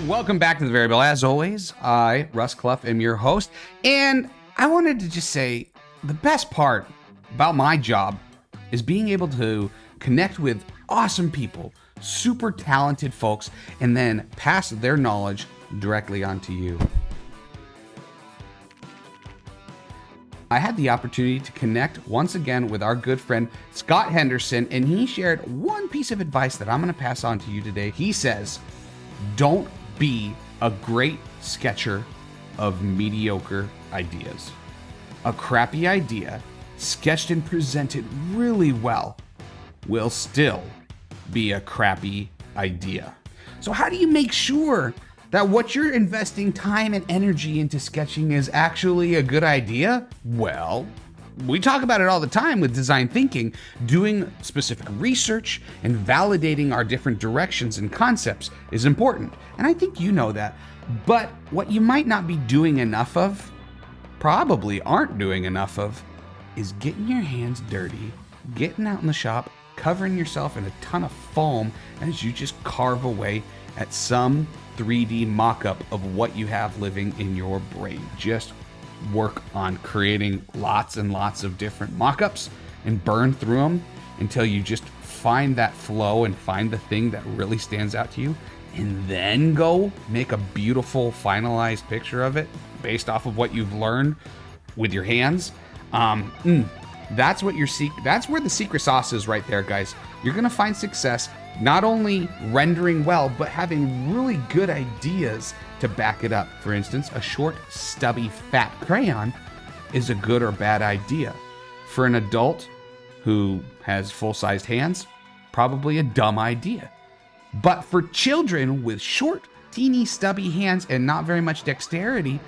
welcome back to The Variable. As always, I, Russ Clough, am your host, and I wanted to just say the best part about my job is being able to connect with awesome people, super talented folks, and then pass their knowledge directly onto you. I had the opportunity to connect once again with our good friend Scott Henderson, and he shared one piece of advice that I'm going to pass on to you today. He says, don't be a great sketcher of mediocre ideas. A crappy idea, sketched and presented really well, will still be a crappy idea. So how do you make sure that what you're investing time and energy into sketching is actually a good idea? Well, we talk about it all the time with design thinking. Doing specific research and validating our different directions and concepts is important. And I think you know that. But what you might not be doing enough of, probably aren't doing enough of, is getting your hands dirty, getting out in the shop, covering yourself in a ton of foam as you just carve away at some 3D mock-up of what you have living in your brain. Just work on creating lots and lots of different mock-ups and burn through them until you just find that flow and find the thing that really stands out to you, and then go make a beautiful finalized picture of it based off of what you've learned with your hands. That's what that's where the secret sauce is right there, guys. You're gonna find success not only rendering well, but having really good ideas to back it up. For instance, a short, stubby, fat crayon is a good or bad idea. For an adult who has full-sized hands, probably a dumb idea. But for children with short, teeny, stubby hands and not very much dexterity,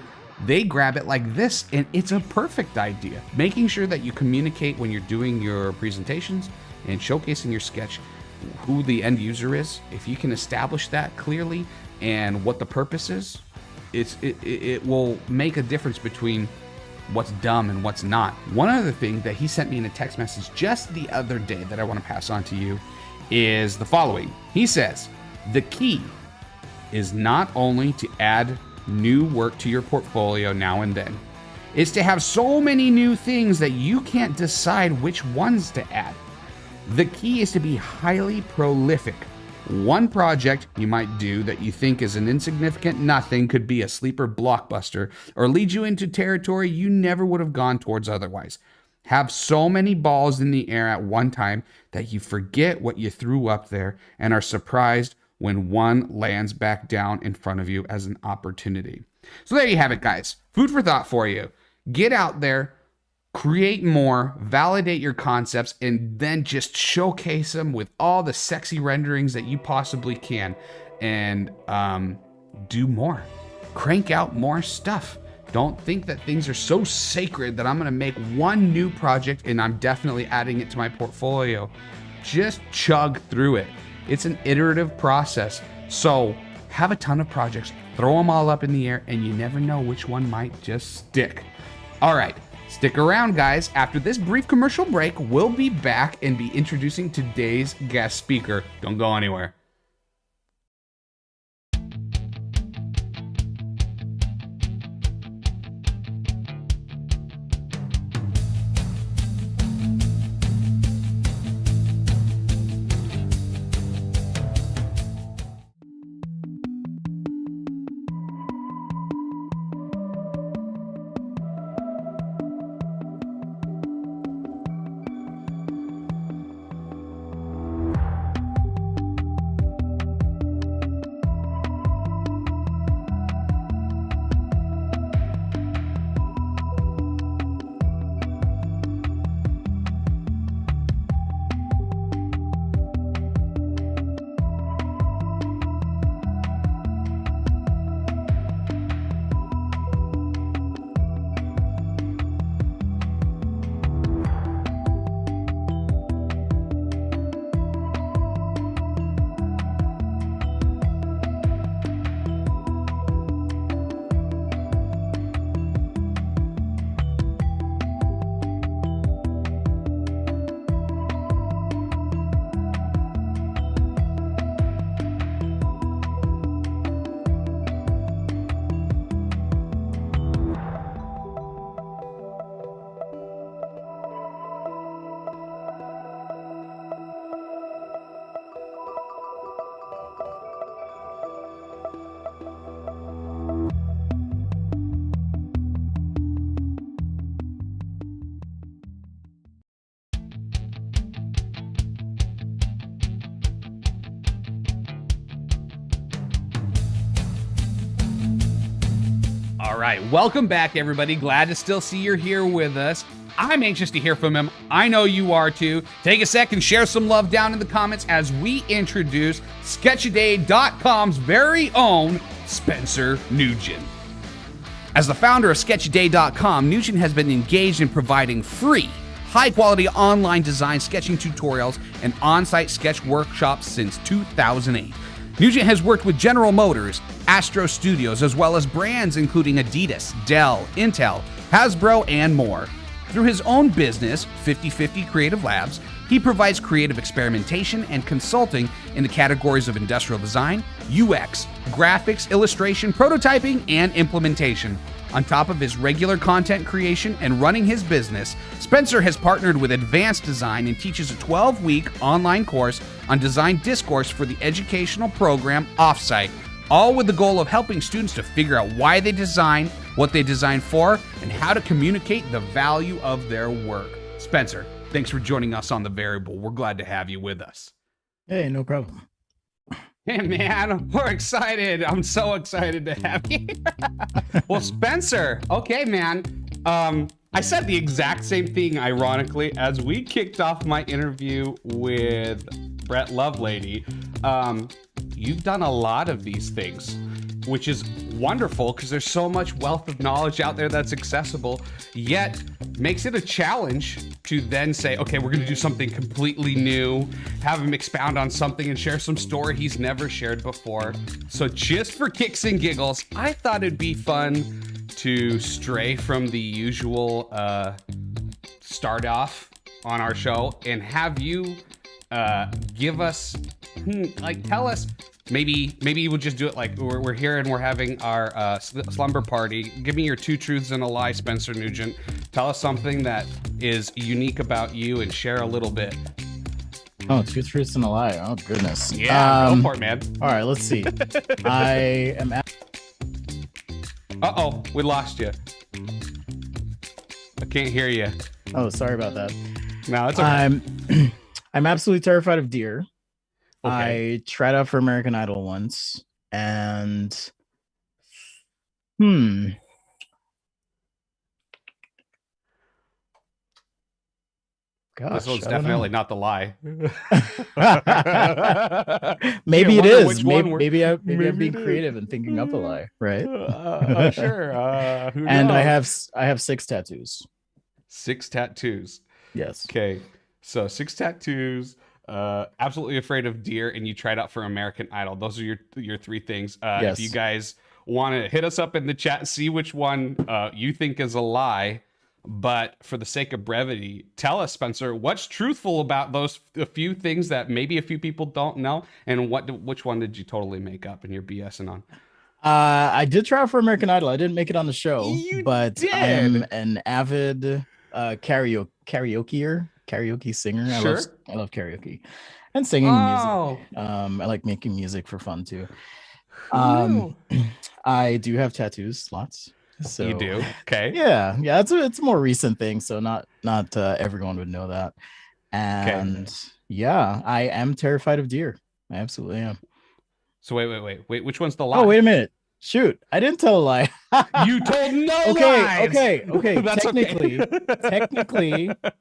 they grab it like this and it's a perfect idea. Making sure that you communicate when you're doing your presentations and showcasing your sketch who the end user is. If you can establish that clearly and what the purpose is, it will make a difference between what's dumb and what's not. One other thing that he sent me in a text message just the other day that I want to pass on to you is the following. He says, the key is not only to add new work to your portfolio now and then, it's to have so many new things that you can't decide which ones to add. The key is to be highly prolific. One project you might do that you think is an insignificant nothing could be a sleeper blockbuster or lead you into territory you never would have gone towards otherwise. Have so many balls in the air at one time that you forget what you threw up there and are surprised when one lands back down in front of you as an opportunity. So there you have it, guys. Food for thought for you. Get out there, create more, validate your concepts, and then just showcase them with all the sexy renderings that you possibly can. And do more. Crank out more stuff. Don't think that things are so sacred that I'm going to make one new project and I'm definitely adding it to my portfolio. Just chug through it. It's an iterative process. So have a ton of projects, throw them all up in the air, and you never know which one might just stick. All right. Stick around, guys. After this brief commercial break, we'll be back and be introducing today's guest speaker. Don't go anywhere. right, welcome back, everybody. Glad to still see you're here with us. I'm anxious to hear from him. I know you are too. Take a second, share some love down in the comments as we introduce Sketchaday.com's very own Spencer Nugent. As the founder of Sketchaday.com, Nugent has been engaged in providing free, high-quality online design sketching tutorials and on-site sketch workshops since 2008. Nugent has worked with General Motors, Astro Studios, as well as brands including Adidas, Dell, Intel, Hasbro, and more. Through his own business, 50/50 Creative Labs, he provides creative experimentation and consulting in the categories of industrial design, UX, graphics, illustration, prototyping, and implementation. On top of his regular content creation and running his business, Spencer has partnered with Advanced Design and teaches a 12-week online course on Design Discourse for the educational program Offsite, all with the goal of helping students to figure out why they design, what they design for, and how to communicate the value of their work. Spencer, thanks for joining us on The Variable. We're glad to have you with us. Hey, no problem. Hey, man, we're excited. I'm so excited to have you. Well, Spencer, okay, man. I said the exact same thing, ironically, as we kicked off my interview with Brett Lovelady. You've done a lot of these things, which is wonderful because there's so much wealth of knowledge out there that's accessible, yet makes it a challenge to then say, okay, we're gonna do something completely new, have him expound on something and share some story he's never shared before. So just for kicks and giggles, I thought it'd be fun to stray from the usual start off on our show and have you give us, tell us, maybe we'll just do it like we're here and we're having our slumber party. Give me your two truths and a lie, Spencer Nugent. Tell us something that is unique about you and share a little bit. Oh, two truths and a lie. Oh, goodness. Yeah, go for it, man. All right, let's see. I am... Uh-oh, we lost you. I can't hear you. Oh, sorry about that. No, it's okay. I'm absolutely terrified of deer. Okay. I tried out for American Idol once, and gosh, this one's definitely not the lie. Maybe it is. Maybe I'm being creative and thinking up a lie, right? Sure. Who and knows? I have 6 tattoos. 6 tattoos. Yes. Okay. So 6 tattoos. Absolutely afraid of deer, and you tried out for American Idol. Those are your 3 things. Yes. If you guys want to hit us up in the chat, see which one you think is a lie. But for the sake of brevity, tell us, Spencer, what's truthful about those a few things that maybe a few people don't know, and which one did you totally make up and you're BSing on? I did try out for American Idol. I didn't make it on the show, but did. I'm an avid karaoke singer. Sure. I love karaoke and singing music. I like making music for fun too. I do have tattoos, lots. So you do? Okay. Yeah. It's a more recent thing, so not everyone would know that. And yeah, I am terrified of deer. I absolutely am. So wait. Which one's the lie? Oh, wait a minute. Shoot, I didn't tell a lie. You told no lies. Okay. That's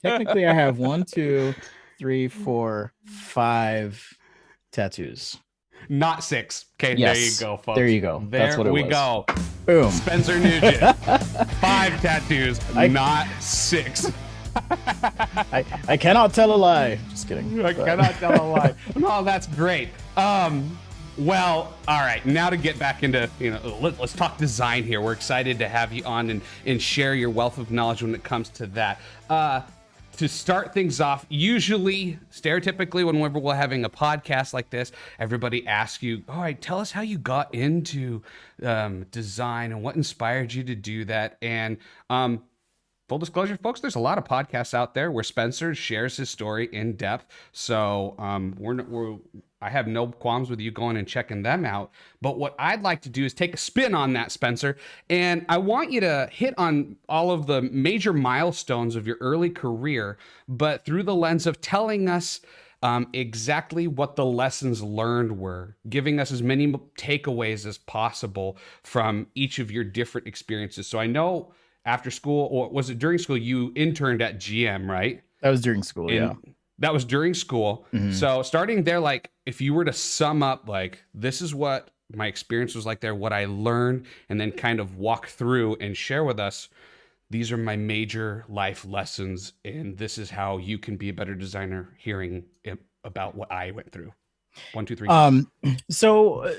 Technically, I have 1, 2, 3, 4, 5 tattoos. Not 6. Okay, yes. There you go, folks. There you go. That's what it was. Go. Boom. Spencer Nugent. 5 tattoos, not 6. I cannot tell a lie. Just kidding. I cannot tell a lie. No, that's great. Well, all right. Now to get back into, let's talk design here. We're excited to have you on and share your wealth of knowledge when it comes to that. To start things off, usually, stereotypically, whenever we're having a podcast like this, everybody asks you, all right, tell us how you got into design and what inspired you to do that. And full disclosure, folks, there's a lot of podcasts out there where Spencer shares his story in depth. So I have no qualms with you going and checking them out. But what I'd like to do is take a spin on that, Spencer. And I want you to hit on all of the major milestones of your early career, but through the lens of telling us exactly what the lessons learned were, giving us as many takeaways as possible from each of your different experiences. So I know after school, or was it during school, you interned at GM, right? That was during school, yeah. And that was during school. Mhm. So starting there, like if you were to sum up, like this is what my experience was like there, what I learned, and then kind of walk through and share with us, these are my major life lessons, and this is how you can be a better designer hearing about what I went through. 1, 2, 3, go. Um, so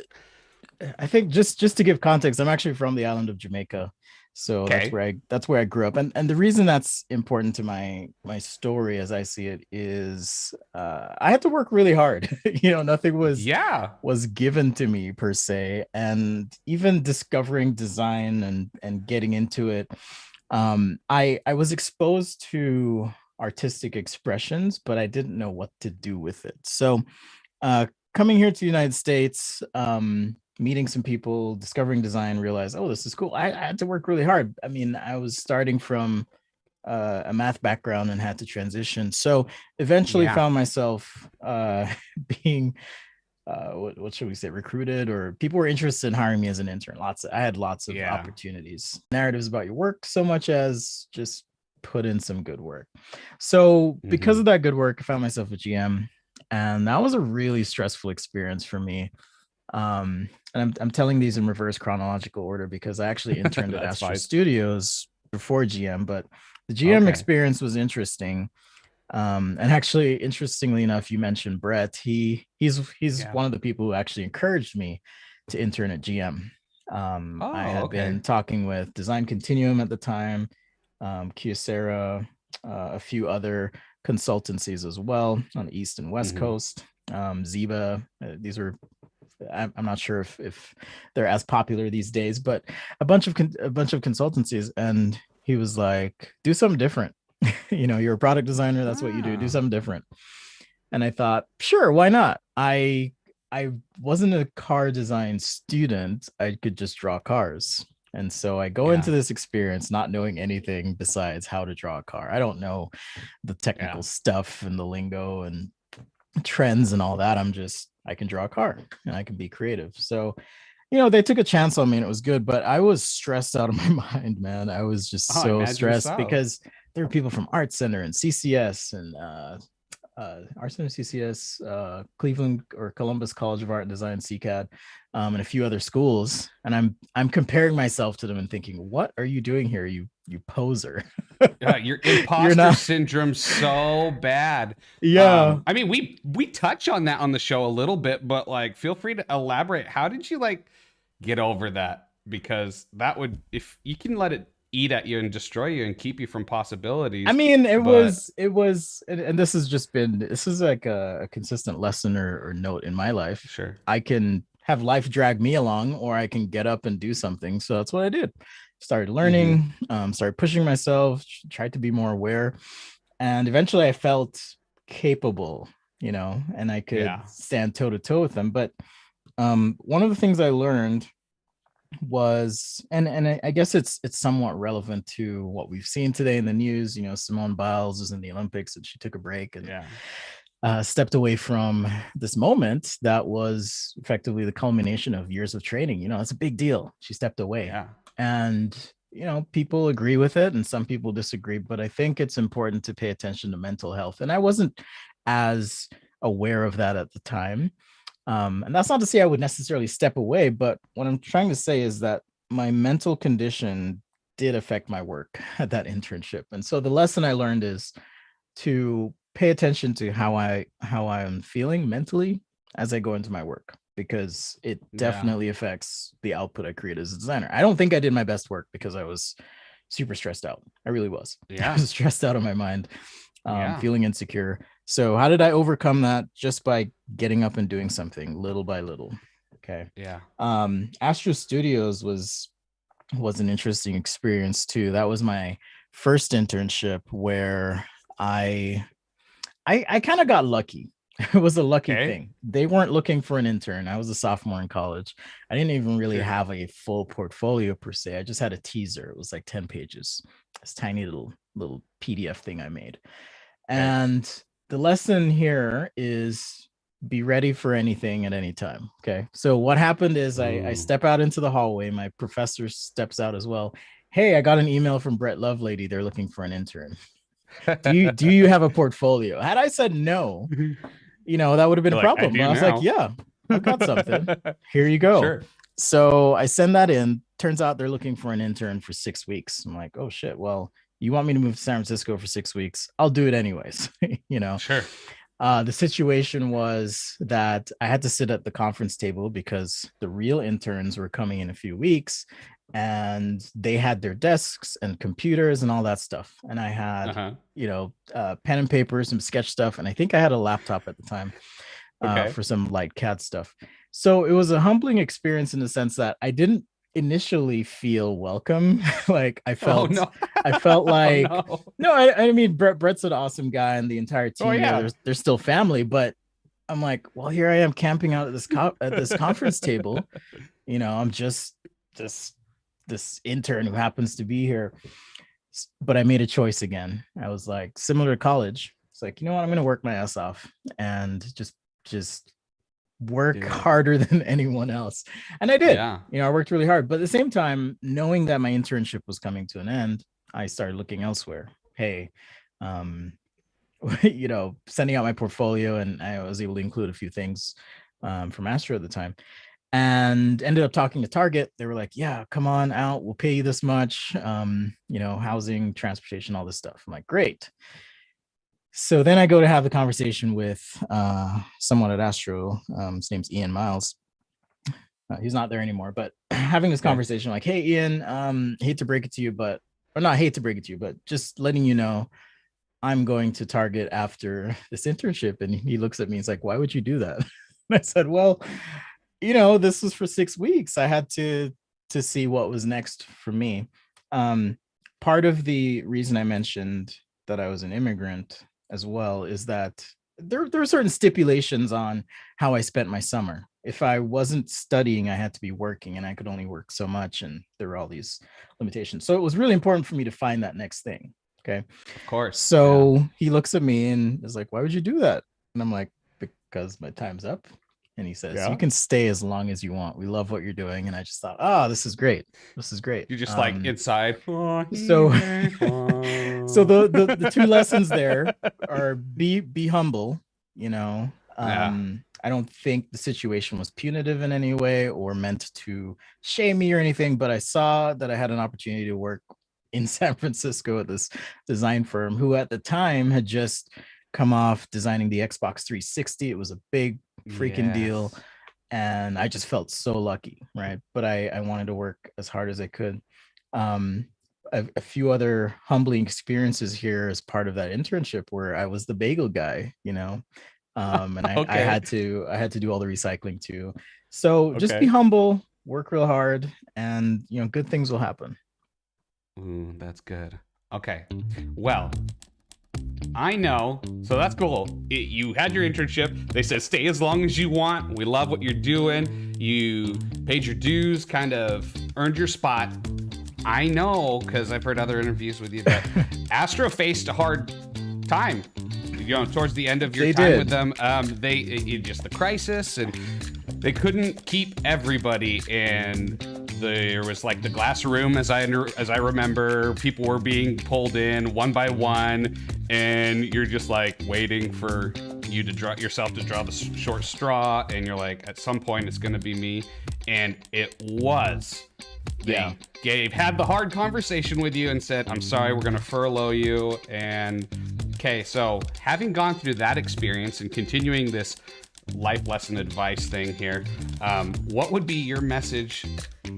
I think just to give context, I'm actually from the island of Jamaica. So Okay. that's where I grew up. And the reason that's important to my story as I see it is I had to work really hard. Nothing Yeah. was given to me per se. And even discovering design and getting into it, I was exposed to artistic expressions, but I didn't know what to do with it. So uh, coming here to the United States, meeting some people, discovering design, realize, oh, this is cool. I had to work really hard. I mean, I was starting from a math background and had to transition. So eventually Yeah. found myself being what should we say, recruited, or people were interested in hiring me as an intern. I had lots of Yeah. opportunities. Narratives about your work so much as just put in some good work. So because Mm-hmm. of that good work, I found myself a GM, and that was a really stressful experience for me. And I'm telling these in reverse chronological order because I actually interned at That's Astro fine. Studios before GM, but the GM Okay. experience was interesting. And actually, interestingly enough, you mentioned Brett. He's Yeah. one of the people who actually encouraged me to intern at GM. I Oh, had okay. been talking with Design Continuum at the time, Kyocera, a few other consultancies as well on the East and West Mm-hmm. Coast. Ziba, these were I'm not sure if they're as popular these days, but a bunch of consultancies, and he was like, "Do something different. You're a product designer. That's what you do. Do Ah. something different." And I thought, sure, why not? I wasn't a car design student. I could just draw cars. And so I go into Yeah. this experience not knowing anything besides how to draw a car. I don't know the Yeah. technical stuff and the lingo and trends and all that. I can draw a car and I can be creative. So, they took a chance on me and it was good, but I was stressed out of my mind, man. I was just Oh, I so imagine stressed so. because there were people from Art Center and CCS and Art Center, CCS, Cleveland or Columbus College of Art and Design, CCAD, and a few other schools. And I'm comparing myself to them and thinking, what are you doing here, you poser? Your You're imposter not. syndrome so bad. Yeah. I mean, we touch on that on the show a little bit, but like, feel free to elaborate. How did you like get over that? Because that would, if you can let it eat at you and destroy you and keep you from I possibilities, mean, but and this is like a consistent lesson or note in my life. sure. I can have life drag me along, or I can get up and do something. So that's what I did. Started Mm-hmm. learning, started pushing myself, tried to be more aware, and eventually I felt capable, and I could Yeah. stand toe to toe with them. But one of the things I learned was, and I guess it's somewhat relevant to what we've seen today in the news. Simone Biles was in the Olympics and she took a break and Yeah. stepped away from this moment that was effectively the culmination of years of training. It's a big deal. She stepped away, Yeah. and people agree with it and some people disagree, but I think it's important to pay attention to mental health, and I wasn't as aware of that at the time. And that's not to say I would necessarily step away, but what I'm trying to say is that my mental condition did affect my work at that internship. And so the lesson I learned is to pay attention to how I am feeling mentally as I go into my work, because it Yeah. definitely affects the output I create as a designer. I don't think I did my best work because I was super stressed out. I really was. I Yeah. was stressed out of my mind, Yeah. feeling insecure. So how did I overcome that? Just by getting up and doing something little by little. Okay. Yeah. Astro Studios was an interesting experience too. That was my first internship where I I kind of got lucky. It was a lucky Okay. thing. They weren't looking for an intern. I was a sophomore in college. I didn't even really Sure. have a full portfolio per se. I just had a teaser. It was like 10 pages. This tiny little PDF thing I made. Okay. And the lesson here is be ready for anything at any time. Okay. So what happened is I step out into the hallway. My professor steps out as well. Hey, I got an email from Brett Lovelady. They're looking for an intern. Do you have a portfolio? Had I said no, that would have been a problem. But I was like, yeah, I've got something. Here you go. Sure. So I send that in. Turns out they're looking for an intern for 6 weeks. I'm like, oh shit. Well, you want me to move to San Francisco for 6 weeks? I'll do it anyways. Sure. The situation was that I had to sit at the conference table because the real interns were coming in a few weeks, and they had their desks and computers and all that stuff. And I had, pen and paper, some sketch stuff. And I think I had a laptop at the time for some light CAD stuff. So it was a humbling experience in the sense that I didn't initially feel welcome. Like I felt like I mean Brett's an awesome guy and the entire team they're still family, but I'm like, well, here I am camping out at this conference table. I'm just this intern who happens to be here. But I made a choice again. I was like, similar to college, it's like, you know what, I'm gonna work my ass off and just work harder than anyone else. And I did. I worked really hard, but at the same time, knowing that my internship was coming to an end, I started looking elsewhere. Hey, sending out my portfolio, and I was able to include a few things from Astro at the time, and ended up talking to Target. They were like, yeah, come on out, we'll pay you this much, housing, transportation, all this stuff. I'm like, great. So then I go to have the conversation with someone at Astro. His name's Ian Miles. He's not there anymore, but having this conversation, like, hey, Ian, hate to break it to you, but just letting you know, I'm going to Target after this internship. And he looks at me, he's like, why would you do that? And I said, well, this was for 6 weeks. I had to see what was next for me. Part of the reason I mentioned that I was an immigrant as well is that there are certain stipulations on how I spent my summer. If I wasn't studying, I had to be working, and I could only work so much, and there were all these limitations. So it was really important for me to find that next thing. Okay. Of course. So he looks at me and is like, why would you do that? And I'm like, because my time's up. And he says, you can stay as long as you want. We love what you're doing. And I just thought, this is great. This is great. You're just like inside. So the two lessons there are be humble, I don't think the situation was punitive in any way or meant to shame me or anything, but I saw that I had an opportunity to work in San Francisco at this design firm who at the time had just come off designing the Xbox 360. It was a big freaking deal. And I just felt so lucky, right? But I wanted to work as hard as I could. A few other humbling experiences here as part of that internship where I was the bagel guy, and I had to do all the recycling too. So just be humble, work real hard, and good things will happen. Ooh, that's good. Okay. Well, I know. So that's cool. You had your internship. They said, stay as long as you want. We love what you're doing. You paid your dues, kind of earned your spot. I know, because I've heard other interviews with you, that Astro faced a hard time. Towards the end of your time with them, just the crisis, and they couldn't keep everybody, and there was like the glass room, as I remember. People were being pulled in one by one, and you're just like waiting for you to draw the short straw, and you're like, at some point it's going to be me, and it was. They had the hard conversation with you and said, I'm sorry, we're going to furlough you. And okay, so having gone through that experience and continuing this life lesson advice thing here, what would be your message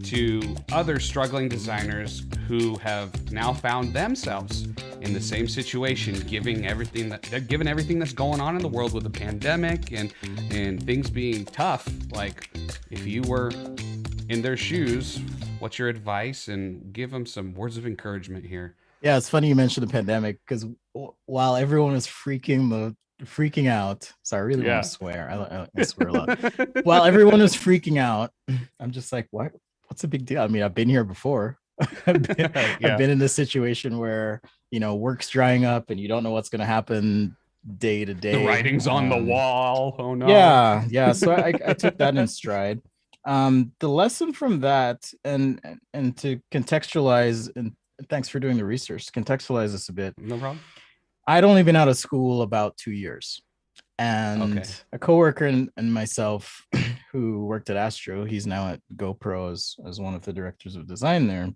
to other struggling designers who have now found themselves in the same situation, given everything that's going on in the world with the pandemic and things being tough? Like, if you were in their shoes, what's your advice? And give them some words of encouragement here. Yeah, it's funny you mentioned the pandemic, because while everyone was freaking out, so I really want to swear. I swear a lot. While everyone was freaking out, I'm just like, what? What's the big deal? I mean, I've been here before. I've been in this situation where work's drying up and you don't know what's going to happen day to day. The writing's on the wall. Oh no. Yeah. So I took that in stride. The lesson from that, and to contextualize, and thanks for doing the research, contextualize this a bit. No problem. I'd only been out of school about 2 years. And a coworker and myself who worked at Astro, he's now at GoPro as one of the directors of design there,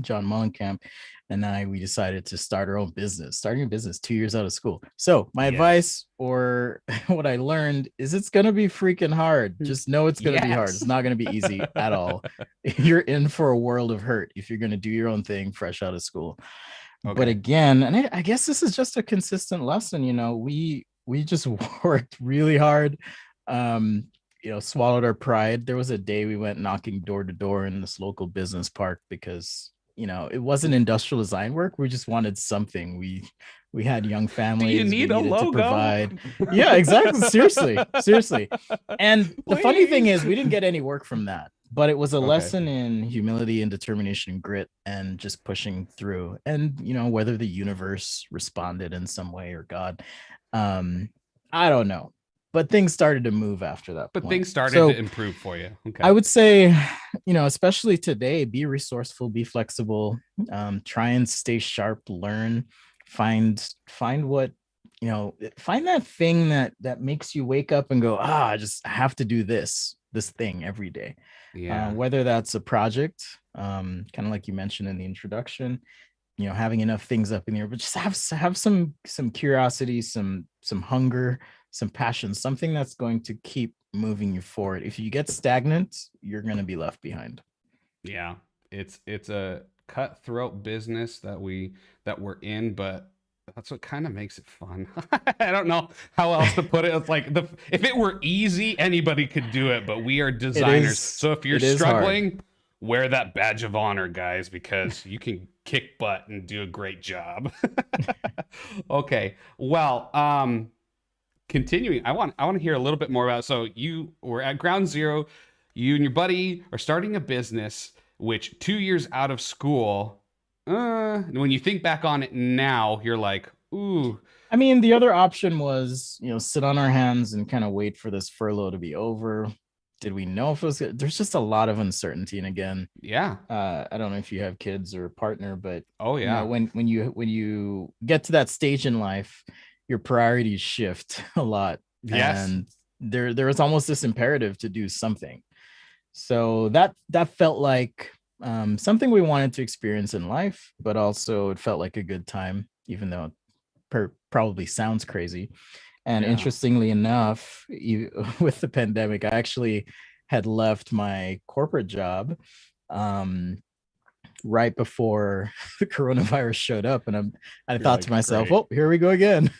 John Mullenkamp, and we decided to start our own business, starting a business 2 years out of school. So my advice, or what I learned, is it's going to be freaking hard. Just know it's going to be hard. It's not going to be easy at all. You're in for a world of hurt if you're going to do your own thing fresh out of school. But again, and I guess this is just a consistent lesson, we just worked really hard, swallowed our pride. There was a day we went knocking door to door in this local business park because, it wasn't industrial design work. We just wanted something. We had young families. Do you need a logo? To provide. Yeah, exactly. Seriously. And the funny thing is we didn't get any work from that, but it was a lesson in humility and determination and grit and just pushing through. And, whether the universe responded in some way or God, I don't know, but things started to move after that. But things started to improve for you. Okay. I would say, especially today, be resourceful, be flexible, try and stay sharp, learn, find what, find that thing that makes you wake up and go, I have to do this thing every day. Yeah. Whether that's a project, kind of like you mentioned in the introduction, having enough things up in the air, but just have some curiosity, some hunger, some passion, something that's going to keep moving you forward. If you get stagnant, you're going to be left behind. Yeah. It's a cutthroat business that we're in, but that's what kind of makes it fun. I don't know how else to put it. It's like if it were easy, anybody could do it, but we are designers. So if you're struggling, wear that badge of honor, guys, because you can kick butt and do a great job. Okay. Well, continuing, I want to hear a little bit more about, so you were at ground zero, you and your buddy are starting a business, which 2 years out of school, when you think back on it now, you're like, ooh. I mean, the other option was, sit on our hands and kind of wait for this furlough to be over. Did we know if it was good? There's just a lot of uncertainty. And again, I don't know if you have kids or a partner, but when you get to that stage in life, your priorities shift a lot. Yes. And there is almost this imperative to do something. So that felt like something we wanted to experience in life, but also it felt like a good time, even though it probably sounds crazy. And interestingly enough, with the pandemic, I actually had left my corporate job right before the coronavirus showed up. And I thought to myself, oh, here we go again.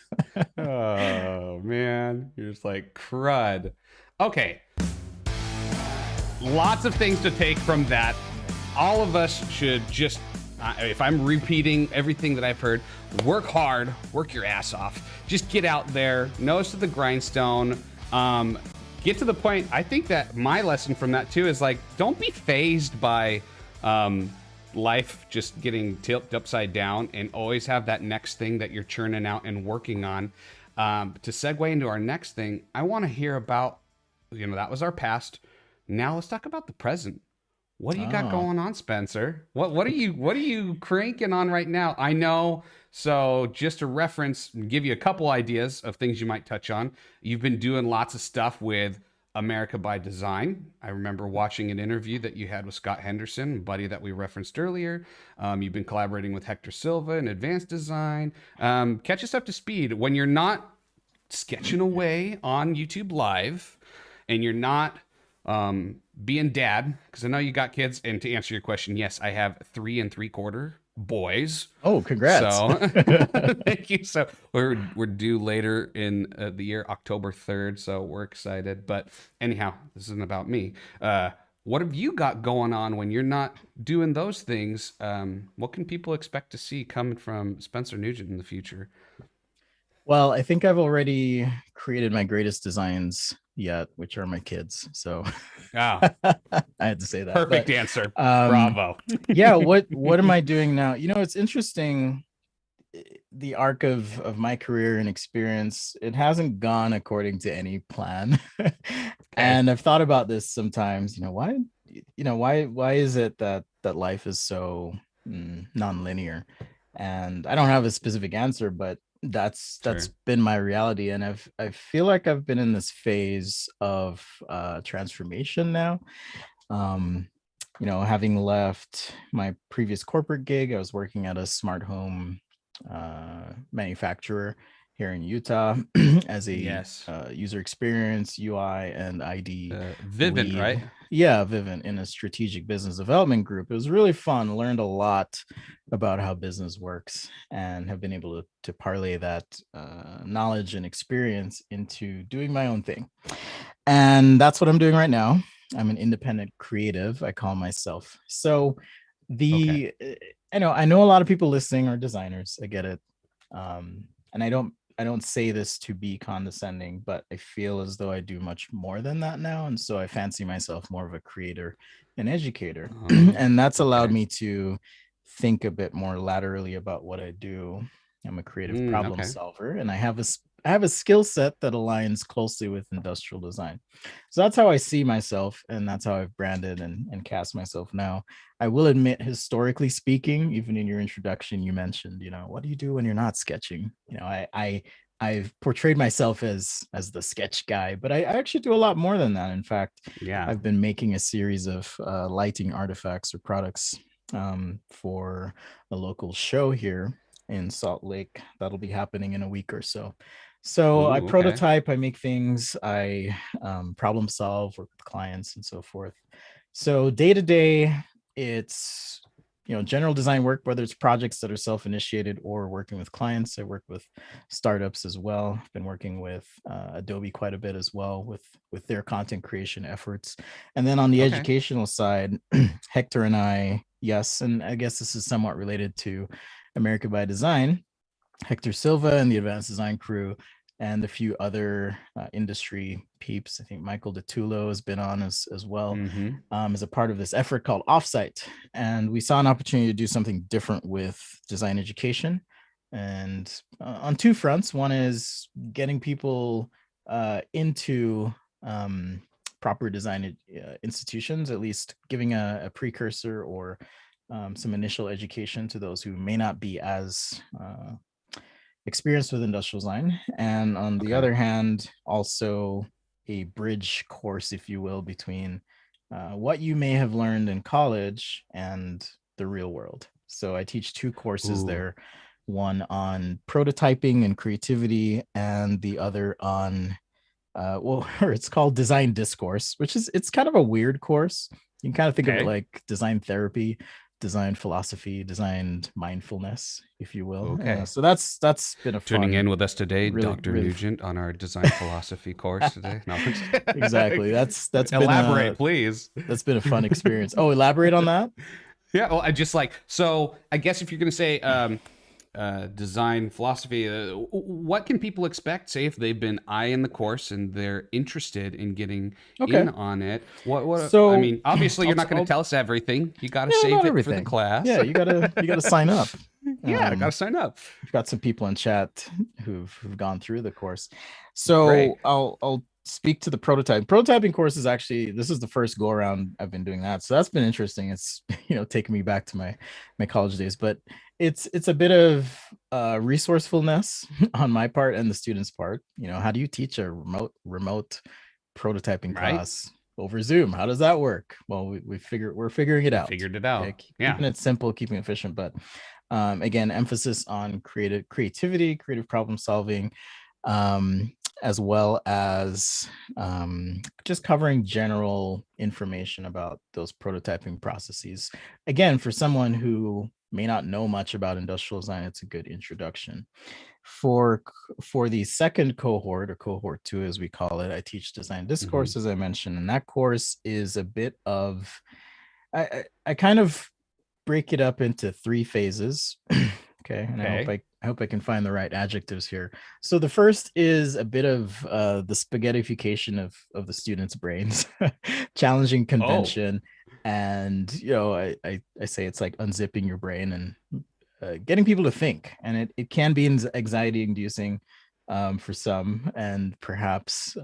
Oh, man. You're just like, crud. Okay. Lots of things to take from that. All of us should just, if I'm repeating everything that I've heard, work hard, work your ass off. Just get out there, nose to the grindstone, get to the point. I think that my lesson from that too is like, don't be fazed by life just getting tipped upside down, and always have that next thing that you're churning out and working on. To segue into our next thing, I want to hear about, that was our past. Now let's talk about the present. What do you got going on, Spencer? What are you cranking on right now? I know. So just to reference, give you a couple ideas of things you might touch on. You've been doing lots of stuff with America by Design. I remember watching an interview that you had with Scott Henderson, a buddy that we referenced earlier. You've been collaborating with Hector Silva in Advanced Design. Catch us up to speed. When you're not sketching away on YouTube Live and you're not being dad, because I know you got kids, and to answer your question, yes, I have 3 3/4 boys. Oh, congrats. So thank you. So we're due later in the year, October 3rd, so we're excited. But anyhow, this isn't about me. What have you got going on when you're not doing those things? What can people expect to see coming from Spencer Nugent in the future? Well, I think I've already created my greatest designs yet, which are my kids. So I had to say that. Perfect answer. Bravo. Yeah. What am I doing now? It's interesting. the arc of my career and experience, it hasn't gone according to any plan. Okay. And I've thought about this sometimes, why is it that life is so non-linear? And I don't have a specific answer, but that's Sure. been my reality. And I feel like I've been in this phase of transformation now. um Having left my previous corporate gig, I was working at a smart home manufacturer here in Utah as a Yes. user experience, UI, and ID Vivint, lead. right? Yeah, Vivint, in a strategic business development group. It was really fun. Learned a lot about how business works, and have been able to parlay that knowledge and experience into doing my own thing. And that's what I'm doing right now. I'm an independent creative, I call myself. So Okay. I know a lot of people listening are designers. I get it. And I don't say this to be condescending, but I feel as though I do much more than that now. And so I fancy myself more of a creator and educator. And that's allowed Okay. me to think a bit more laterally about what I do. I'm a creative problem Okay. solver, and I have a skill set that aligns closely with industrial design. So that's how I see myself, and that's how I've branded and cast myself now. I will admit, historically speaking, even in your introduction, you mentioned, what do you do when you're not sketching? I've portrayed myself as the sketch guy, but I actually do a lot more than that. In fact, Yeah. I've been making a series of lighting artifacts or products for a local show here in Salt Lake that'll be happening in a week or so. So I Ooh, okay. prototype, I make things, I problem solve, work with clients, and so forth. So day to day, it's general design work, whether it's projects that are self-initiated or working with clients. I work with startups as well. I've been working with Adobe quite a bit as well with their content creation efforts. And then on the Okay. educational side, Hector and I, yes, and I guess this is somewhat related to America by Design, Hector Silva and the Advanced Design crew, and a few other industry peeps. I think Michael DeTulo has been on as well, Mm-hmm. as a part of this effort called Offsite. And we saw an opportunity to do something different with design education. And on two fronts. One is getting people into proper design institutions, at least giving a precursor or some initial education to those who may not be as experienced with industrial design. And on the Okay. other hand, also a bridge course, if you will, between what you may have learned in college and the real world. So I teach two courses Ooh. there, one on prototyping and creativity, and the other on it's called Design Discourse, which it's kind of a weird course. You can kind of think of it Okay. like design therapy, design philosophy, design mindfulness, if you will. Okay. So that's been a Tuning fun, in with us today, really, Dr. really Nugent, on our design philosophy course today. No, I'm just exactly. That's been elaborate, a please. fun experience. Oh, elaborate on that. Yeah, well, I just like so. I guess if you're going to say design philosophy, what can people expect? Say if they've been eyeing the course and they're interested in getting Okay. in on it. What? I So mean, obviously, you're not going to I'll tell us everything. You got to yeah, not save it for the everything. class. Yeah, you gotta sign up. Yeah, got to Um, sign up. we've got some people in chat who've gone through the course. Great. So I'll speak to the prototyping course. Is actually, this is the first go around I've been doing that, so that's been interesting. It's taking me back to my college days, but it's a bit of resourcefulness on my part and the students part. How do you teach a remote prototyping Right. class over Zoom? How does that work? Well, we're figuring it You out. figured it Okay, out. Yeah. keeping it simple, keeping it efficient, but again, emphasis on creativity, creative problem solving, um, as well as just covering general information about those prototyping processes. Again, for someone who may not know much about industrial design, it's a good introduction. For for the second cohort, or cohort two as we call it, I teach design Hmm. discourse, as I mentioned, and that course is a bit of I kind of break it up into three phases. Okay, and Okay. I hope I can find the right adjectives here. So the first is a bit of the spaghettification of the students' brains, challenging Oh. convention, and I say it's like unzipping your brain and getting people to think, and it can be anxiety inducing for some, and perhaps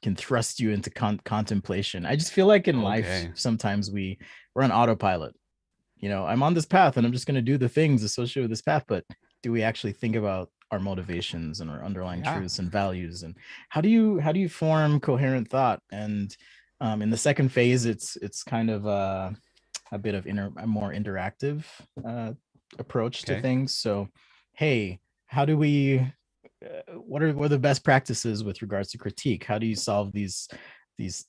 can thrust you into contemplation. I just feel like in life Okay. sometimes we're on autopilot. I'm on this path and I'm just going to do the things associated with this path, but do we actually think about our motivations and our underlying Yeah. truths and values, and how do you form coherent thought? And in the second phase, it's kind of a bit of a more interactive approach to Okay. things. So, hey, how do we? What are the best practices with regards to critique? How do you solve these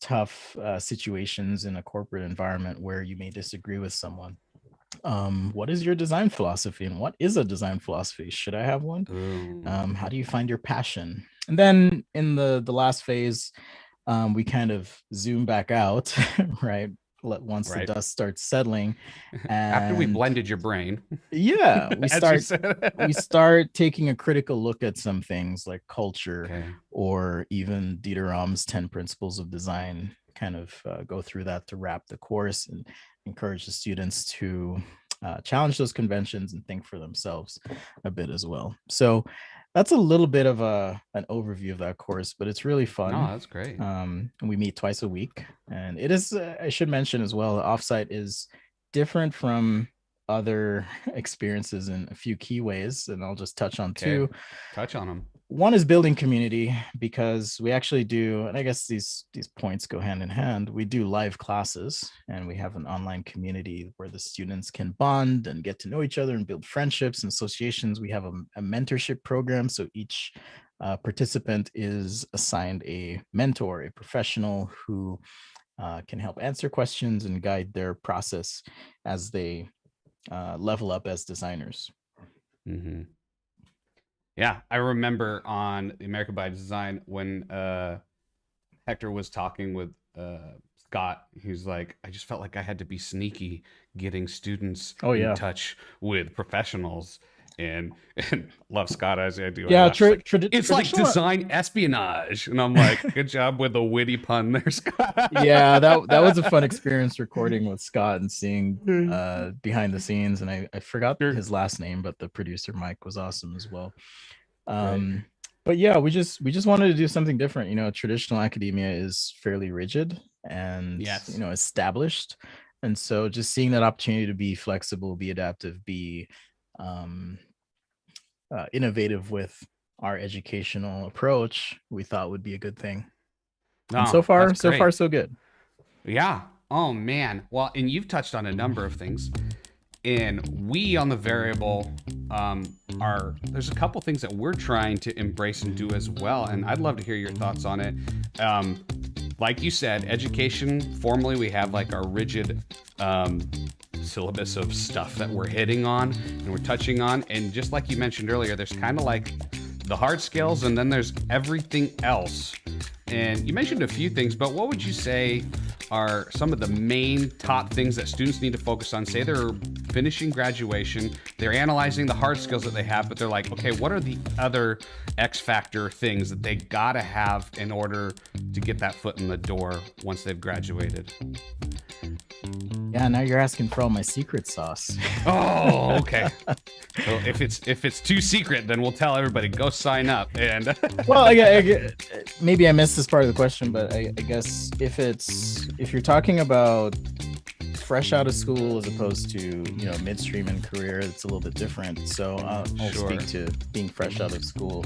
tough situations in a corporate environment where you may disagree with someone? What is your design philosophy, and what is a design philosophy? Should I have one? Ooh. How do you find your passion? And then in the last phase, we kind of zoom back out, right? Once the Right. dust starts settling, After we and blended your brain, yeah, we as you start we said. start taking a critical look at some things like culture, Okay. or even Dieter Rams' 10 principles of design. Kind of go through that to wrap the course and encourage the students to challenge those conventions and think for themselves a bit as well. So that's a little bit of an overview of that course, but it's really No, fun. that's great. And we meet twice a week, and it is, I should mention as well, Offsite is different from other experiences in a few key ways, and I'll just touch on Okay. two. Touch on them. One is building community, because we actually do, and I guess these points go hand in hand. We do live classes, and we have an online community where the students can bond and get to know each other and build friendships and associations. We have a mentorship program, so each participant is assigned a mentor, a professional who can help answer questions and guide their process as they level up as designers. Mm-hmm. Yeah, I remember on the American by Design when Hector was talking with Scott. He's like, I just felt like I had to be sneaky getting students Oh in yeah. touch with professionals. And love Scott as I do. I Yeah, laugh. It's like it's like traditional. design espionage, and I'm like, good job with the witty pun there, Yeah, that was a Scott. fun experience recording with Scott and seeing behind the scenes. And I forgot Sure. his last name, but the producer Mike was awesome as well. Great. um but yeah, we just wanted to do something different. Traditional academia is fairly rigid and Yes. established, and so just seeing that opportunity to be flexible, be adaptive, be um innovative with our educational approach, we thought would be a good thing. And so No, that's far, great. so good. Yeah. Oh man. Well, and you've touched on a number of things. And we on the variable are there's a couple things that we're trying to embrace and do as well. And I'd love to hear your thoughts on it. Like you said, education, formally, we have like our rigid syllabus of stuff that we're hitting on and we're touching on. And just like you mentioned earlier, there's kind of like the hard skills and then there's everything else. And you mentioned a few things, but what would you say are some of the main top things that students need to focus on? Say they're finishing graduation, they're analyzing the hard skills that they have, but they're like, okay, what are the other X factor things that they gotta have in order to get that foot in the door once they've graduated? Yeah, now you're asking for all my secret sauce. Oh, okay. Well, if it's too secret, then we'll tell everybody go sign up. And Well, maybe I missed this part of the question, but I guess if you're talking about fresh out of school as opposed to midstream in career, it's a little bit different. So I'll Sure. speak to being fresh out of school,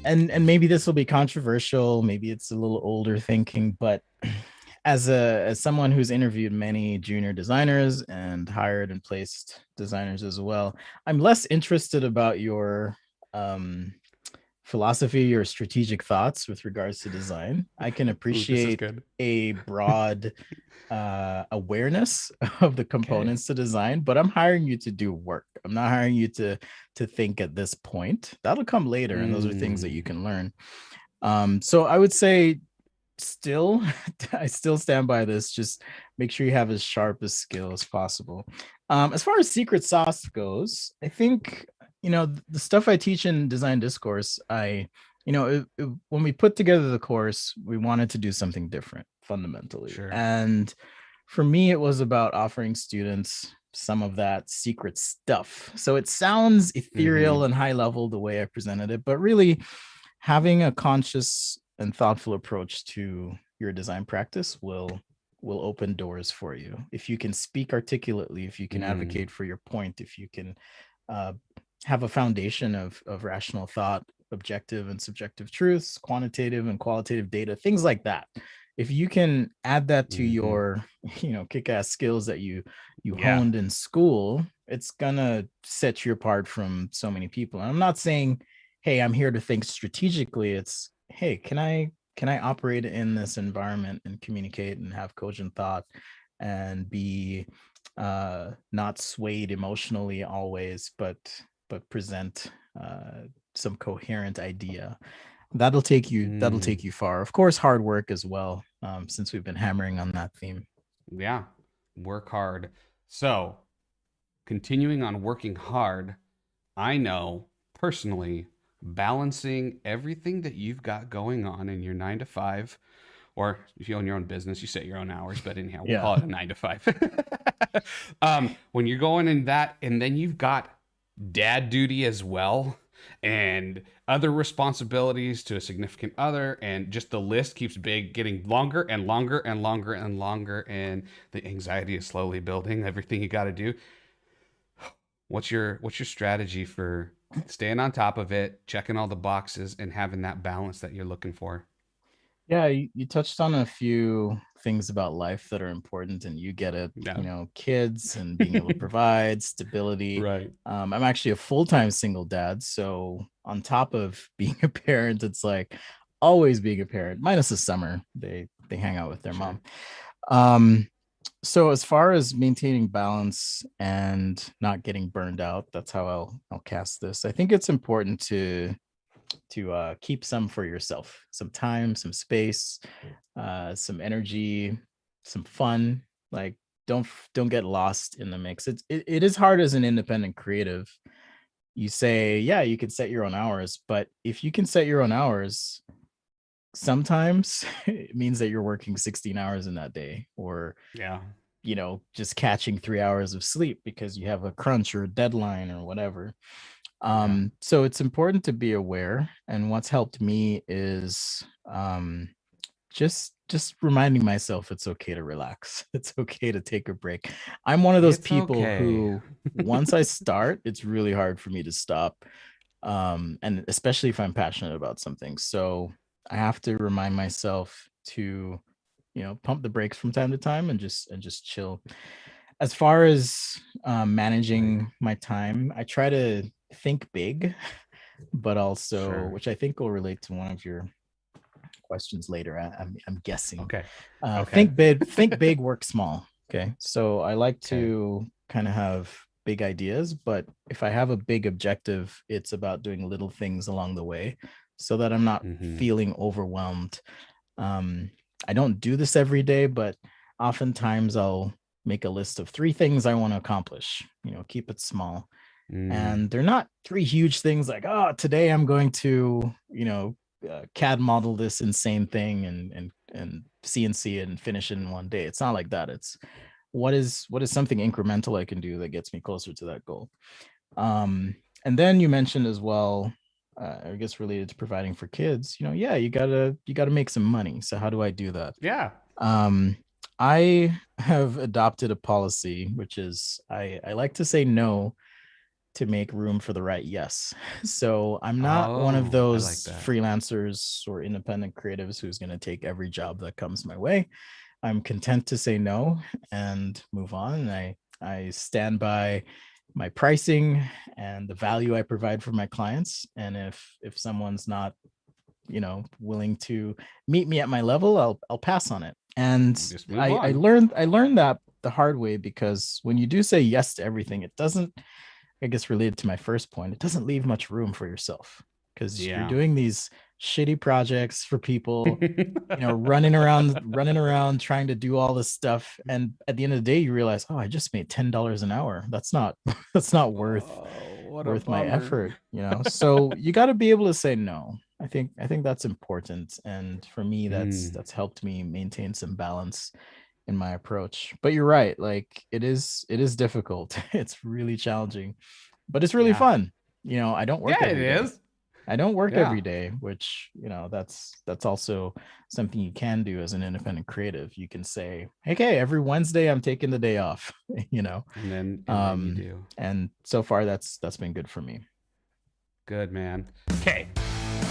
and maybe this will be controversial. Maybe it's a little older thinking, but as someone who's interviewed many junior designers and hired and placed designers as well, I'm less interested about your philosophy or strategic thoughts with regards to design. I can Ooh, this is appreciate good. a broad awareness of the Okay. components to design, but I'm hiring you to do work. I'm not hiring you to think at this point. That'll come later, and those are things that you Mm, can learn. So I would say still, I still stand by this. Just make sure you have as sharp a skill as possible. As far as secret sauce goes, I think the stuff I teach in design discourse, when we put together the course, we wanted to do something different fundamentally. sure. And for me, it was about offering students some of that secret stuff. So it sounds ethereal Mm-hmm. and high level the way I presented it, but really having a conscious and thoughtful approach to your design practice will open doors for you. If you can speak articulately, if you can Mm. advocate for your point, if you can uh, have a foundation of rational thought, objective and subjective truths, quantitative and qualitative data, things like that. If you can add that to Mm-hmm. your, kick-ass skills that you Yeah. honed in school, it's gonna set you apart from so many people. And I'm not saying, hey, I'm here to think strategically. It's, hey, can I operate in this environment and communicate and have cogent thought and be not swayed emotionally always, but present some coherent idea. That'll Mm. take you far. Of course, hard work as well, since we've been hammering on that theme. Yeah. Work hard. So, continuing on working hard, I know personally balancing everything that you've got going on in your 9 to 5, or if you own your own business, you set your own hours, but anyhow, we'll Yeah. call it a 9 to 5. When you're going in that, and then you've got dad duty as well, and other responsibilities to a significant other, and just the list keeps getting longer and longer and longer and longer, and the anxiety is slowly building. Everything you got to do. What's your strategy for staying on top of it, checking all the boxes, and having that balance that you're looking for? Yeah, you touched on a few things about life that are important, and you get it. Yeah. Kids and being able to provide stability. Right. I'm actually a full-time single dad, so on top of being a parent, it's like always being a parent, minus the summer. They hang out with their Sure. mom. Um, so as far as maintaining balance and not getting burned out, that's how I'll cast this. I think it's important to keep some for yourself, some time, some space, some energy, some fun. Like don't get lost in the mix. It is hard as an independent creative. You say, yeah, you can set your own hours, but if you can set your own hours, sometimes it means that you're working 16 hours in that day, or Yeah. just catching 3 hours of sleep because you have a crunch or a deadline or whatever. Yeah. So it's important to be aware. And what's helped me is just reminding myself it's okay to relax. It's okay to take a break. I'm one of those It's people okay. who once I start, it's really hard for me to stop. And especially if I'm passionate about something. So I have to remind myself to, pump the brakes from time to time and just chill. As far as Right. managing my time, I try to think big, but also, Sure. which I think will relate to one of your questions later. I'm guessing. Okay. Okay. Think big, work small. Okay, so I like Okay. to kind of have big ideas, but if I have a big objective, it's about doing little things along the way, so that I'm not Mm-hmm. feeling overwhelmed. Um, I don't do this every day, but oftentimes I'll make a list of 3 things I want to accomplish. Keep it small, Mm. and they're not 3 huge things like, oh, today I'm going to CAD model this insane thing and CNC it and finish it in one day. It's not like that. It's what is something incremental I can do that gets me closer to that goal. um and then you mentioned as well, I guess related to providing for kids, yeah, you gotta make some money. So how do I do that? Yeah. um I have adopted a policy, which is I like to say no to make room for the right yes. So I'm not one of Oh, I like those that. freelancers or independent creatives who's going to take every job that comes my way. I'm content to say no and move on. And I stand by my pricing and the value I provide for my clients. And if someone's not, willing to meet me at my level, I'll pass on it. And Just move I on. learned that the hard way, because when you do say yes to everything, it doesn't, I guess related to my first point, it doesn't leave much room for yourself, because you're Yeah. doing these shitty projects for people, running around trying to do all this stuff. And at the end of the day, you realize, oh, I just made $10 an hour. That's not that's not worth Oh, what a worth my bummer. effort. So you got to be able to say no. I think that's important. And for me, that's Mm. that's helped me maintain some balance in my approach. But you're right, like it is difficult. It's really challenging, but it's really Yeah. fun. I don't work Yeah, it every day. is. I don't work Yeah. every day, which, that's also something you can do as an independent creative. You can say, hey, every Wednesday I'm taking the day off, And then you do. and so far that's been good for me. Good, man. Okay.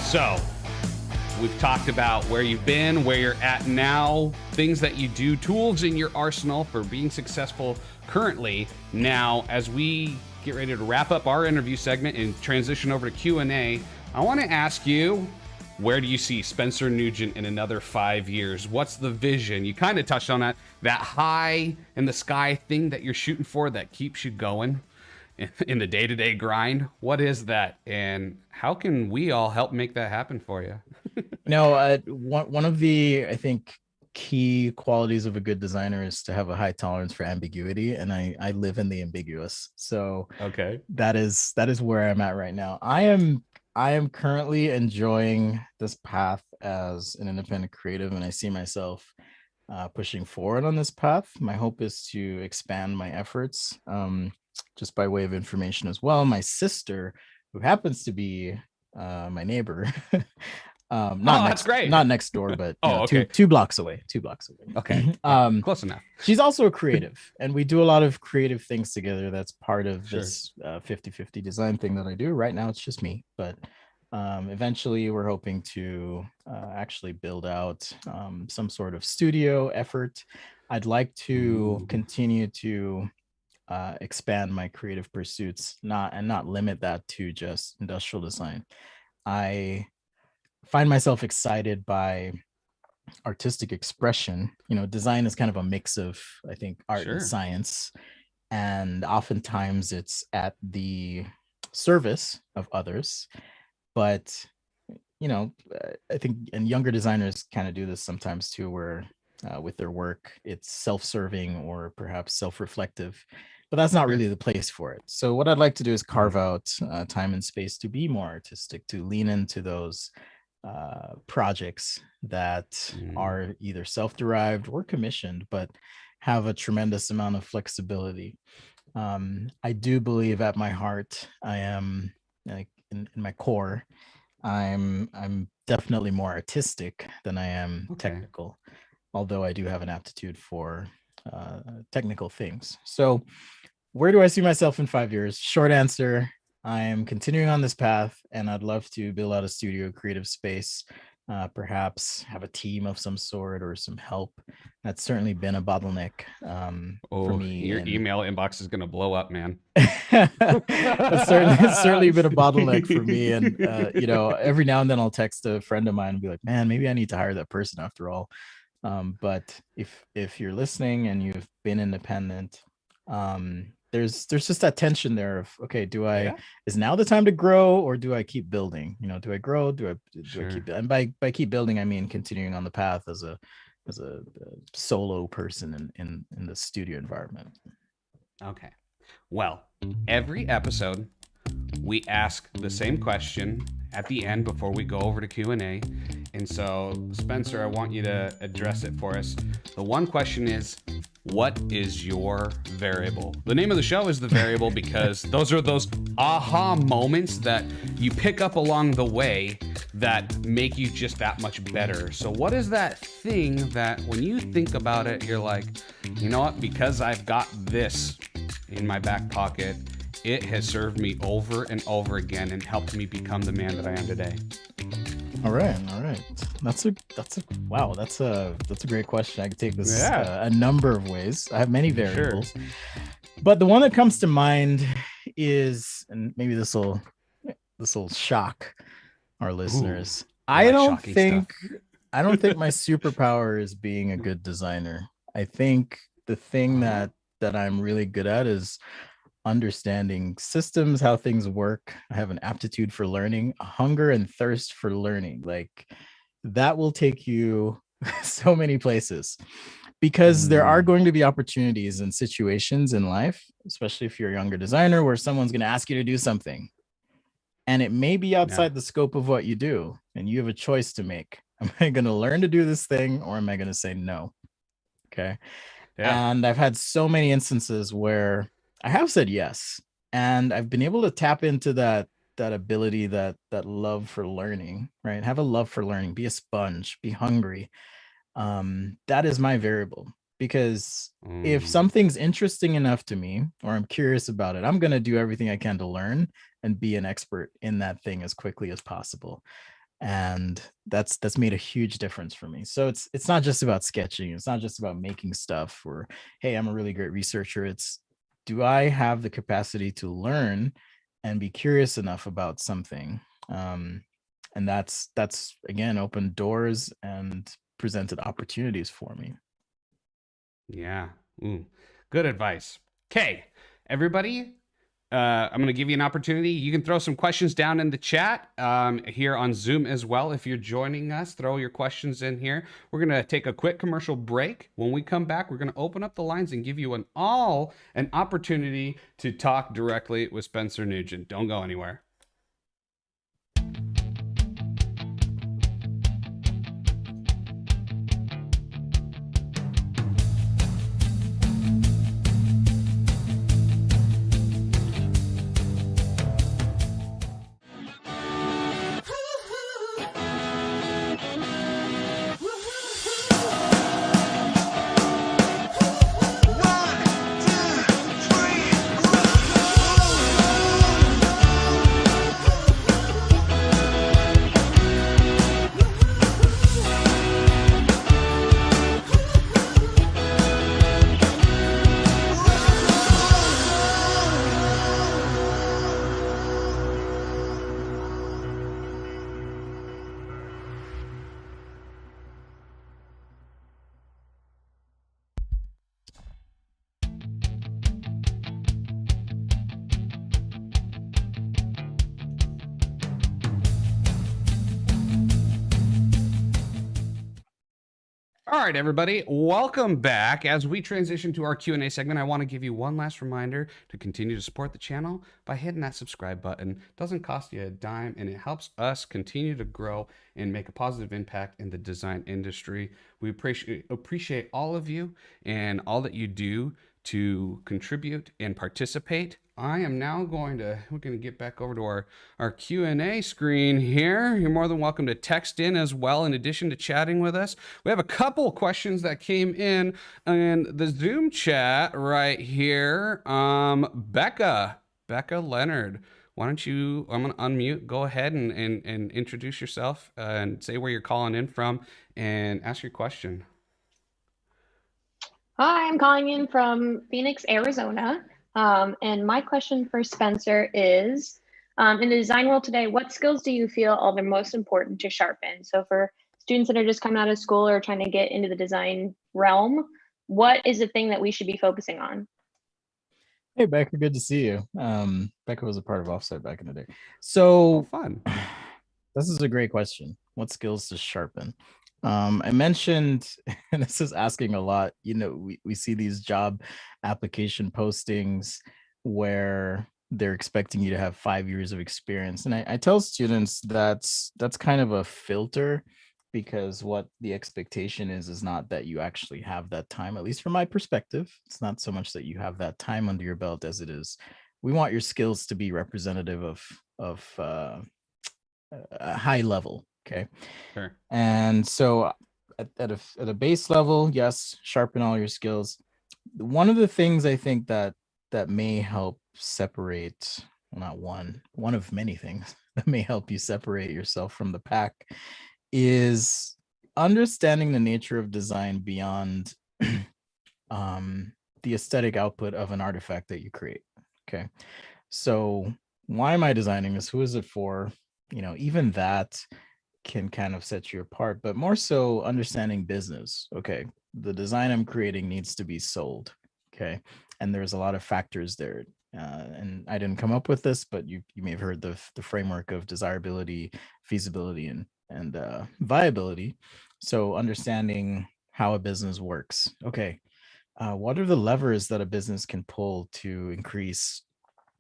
So, we've talked about where you've been, where you're at now, things that you do, tools in your arsenal for being successful currently. Now, as we get ready to wrap up our interview segment and transition over to Q&A, I want to ask you, where do you see Spencer Nugent in another 5 years? What's the vision? You kind of touched on that high in the sky thing that you're shooting for that keeps you going in the day-to-day grind. What is that, and how can we all help make that happen for you? One of the, I think, key qualities of a good designer is to have a high tolerance for ambiguity, and I live in the ambiguous. So Okay. that is where I'm at right now. I am currently enjoying this path as an independent creative, and I see myself pushing forward on this path. My hope is to expand my efforts. Just by way of information as well, my sister, who happens to be my neighbor, Oh, that's great. not next door, but Oh, okay. two blocks away. 2 blocks away. Okay. Yeah, close enough. She's also a creative, and we do a lot of creative things together. That's part of Sure. this 50-50 design thing that I do. Right now, it's just me, but eventually we're hoping to actually build out some sort of studio effort. I'd like to Ooh. continue to expand my creative pursuits, not limit that to just industrial design. I find myself excited by artistic expression. Design is kind of a mix of, I think, art Sure. and science, and oftentimes it's at the service of others. But I think, and younger designers kind of do this sometimes too, where with their work it's self-serving or perhaps self-reflective, but that's not really the place for it. So what I'd like to do is carve out time and space to be more artistic, to lean into those projects that are either self-derived or commissioned, but have a tremendous amount of flexibility. I do believe at my heart, I am, like, in my core, I'm definitely more artistic than I am technical, although I do have an aptitude for technical things. So where do I see myself in 5 years? Short answer, I am continuing on this path, and I'd love to build out a studio creative space, perhaps have a team of some sort or some help. That's certainly been a bottleneck for me. Your email inbox is going to blow up, man. It's certainly been a bottleneck for me. And, every now and then I'll text a friend of mine and be like, man, maybe I need to hire that person after all. But if you're listening and you've been independent, there's just that tension there of, okay, is now the time to grow, or do I keep building? Do I grow? Do I keep, and by keep building, I mean continuing on the path as a solo person in the studio environment. Okay. Well, every episode we ask the same question at the end before we go over to Q&A. And so, Spencer, I want you to address it for us. The one question is, what is your variable? The name of the show is The Variable because those are those aha moments that you pick up along the way that make you just that much better. So what is that thing that when you think about it, you're like, you know what, because I've got this in my back pocket, it has served me over and over again and helped me become the man that I am today. All right. That's a great question. I could take this a number of ways. I have many variables, but the one that comes to mind is, and maybe this will shock our listeners. I don't think my superpower is being a good designer. I think the thing that I'm really good at is understanding systems, how things work. I have an aptitude for learning, a hunger and thirst for learning. Like, that will take you so many places, because there are going to be opportunities and situations in life, especially if you're a younger designer, where someone's going to ask you to do something and it may be outside the scope of what you do, and you have a choice to make. Am I going to learn to do this thing, or am I going to say no? Okay. Yeah. And I've had so many instances where I have said yes, and I've been able to tap into that ability, that love for learning, right? Have a love for learning, be a sponge, be hungry. That is my variable, because if Mm. something's interesting enough to me or I'm curious about it, I'm going to do everything I can to learn and be an expert in that thing as quickly as possible. And that's made a huge difference for me. So it's not just about sketching, it's not just about making stuff, or hey, I'm a really great researcher. It's, do I have the capacity to learn and be curious enough about something? And that's again opened doors and presented opportunities for me. Yeah. Ooh. Good advice. Okay, everybody. I'm going to give you an opportunity. You can throw some questions down in the chat here on Zoom as well. If you're joining us, throw your questions in here. We're going to take a quick commercial break. When we come back, we're going to open up the lines and give you an opportunity to talk directly with Spencer Nugent. Don't go anywhere. All right, everybody, welcome back. As we transition to our Q&A segment, I want to give you one last reminder to continue to support the channel by hitting that subscribe button. It doesn't cost you a dime, and it helps us continue to grow and make a positive impact in the design industry. We appreciate all of you and all that you do to contribute and participate. I am now we're going to get back over to our Q&A screen here. You're more than welcome to text in as well, in addition to chatting with us. We have a couple questions that came in the Zoom chat right here. Becca Leonard, why don't you, I'm going to unmute, go ahead and introduce yourself and say where you're calling in from and ask your question. Hi, I'm calling in from Phoenix, Arizona. And my question for Spencer is, in the design world today, what skills do you feel are the most important to sharpen? So for students that are just coming out of school or trying to get into the design realm, what is the thing that we should be focusing on? Hey, Becca, good to see you. Becca was a part of Offsite back in the day. So fun. This is a great question. What skills to sharpen? I mentioned, and this is asking a lot, we see these job application postings where they're expecting you to have 5 years of experience. And I tell students that's kind of a filter, because what the expectation is not that you actually have that time, at least from my perspective. It's not so much that you have that time under your belt as it is, we want your skills to be representative of a high level. Okay. Sure. And so at a base level, yes, sharpen all your skills. One of the things I think that may help separate, well, not one of many things that may help you separate yourself from the pack, is understanding the nature of design beyond the aesthetic output of an artifact that you create. Okay. So why am I designing this? Who is it for? Even that can kind of set you apart, but more so understanding business. Okay, the design I'm creating needs to be sold. Okay, and there's a lot of factors there. And I didn't come up with this, but you may have heard the framework of desirability, feasibility, and viability. So understanding how a business works. Okay, what are the levers that a business can pull to increase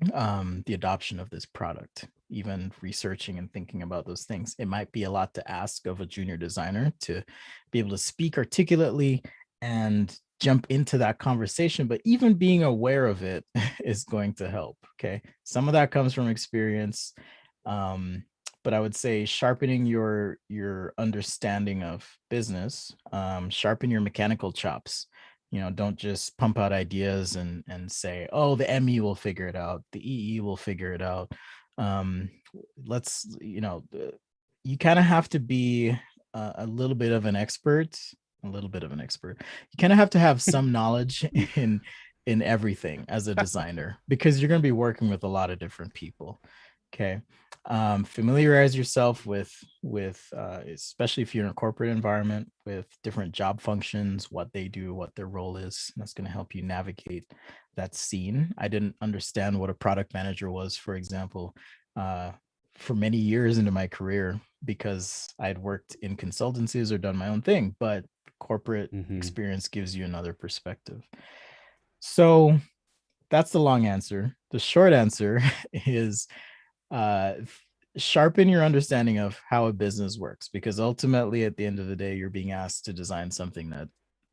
the adoption of this product? Even researching and thinking about those things. It might be a lot to ask of a junior designer to be able to speak articulately and jump into that conversation. But even being aware of it is going to help. Okay. Some of that comes from experience. But I would say sharpening your understanding of business, sharpen your mechanical chops. Don't just pump out ideas and say, oh, the ME will figure it out, the EE will figure it out. Let's, you kind of have to be a little bit of an expert, You kind of have to have some knowledge in everything as a designer, because you're going to be working with a lot of different people. Okay. Familiarize yourself with especially if you're in a corporate environment, with different job functions, what they do, what their role is. That's going to help you navigate that scene. I didn't understand what a product manager was, for example, for many years into my career, because I'd worked in consultancies or done my own thing, but corporate experience gives you another perspective. So that's the long answer. The short answer is sharpen your understanding of how a business works, because ultimately at the end of the day, you're being asked to design something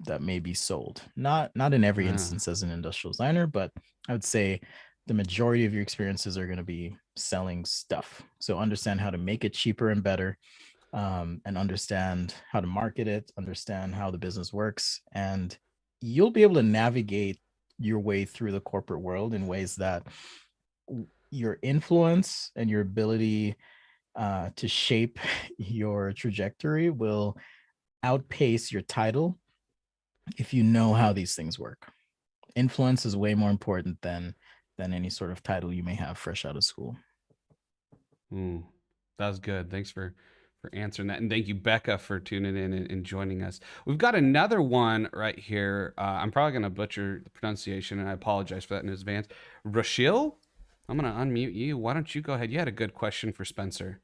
that may be sold. Not in every instance as an industrial designer, but I would say the majority of your experiences are going to be selling stuff. So understand how to make it cheaper and better, and understand how to market it, understand how the business works, and you'll be able to navigate your way through the corporate world in ways that your influence and your ability to shape your trajectory will outpace your title if you know how these things work. Influence is way more important than any sort of title you may have fresh out of school. That was good. Thanks for answering that. And thank you, Becca, for tuning in and joining us. We've got another one right here. I'm probably going to butcher the pronunciation, and I apologize for that in advance. Rachel, I'm going to unmute you. Why don't you go ahead? You had a good question for Spencer.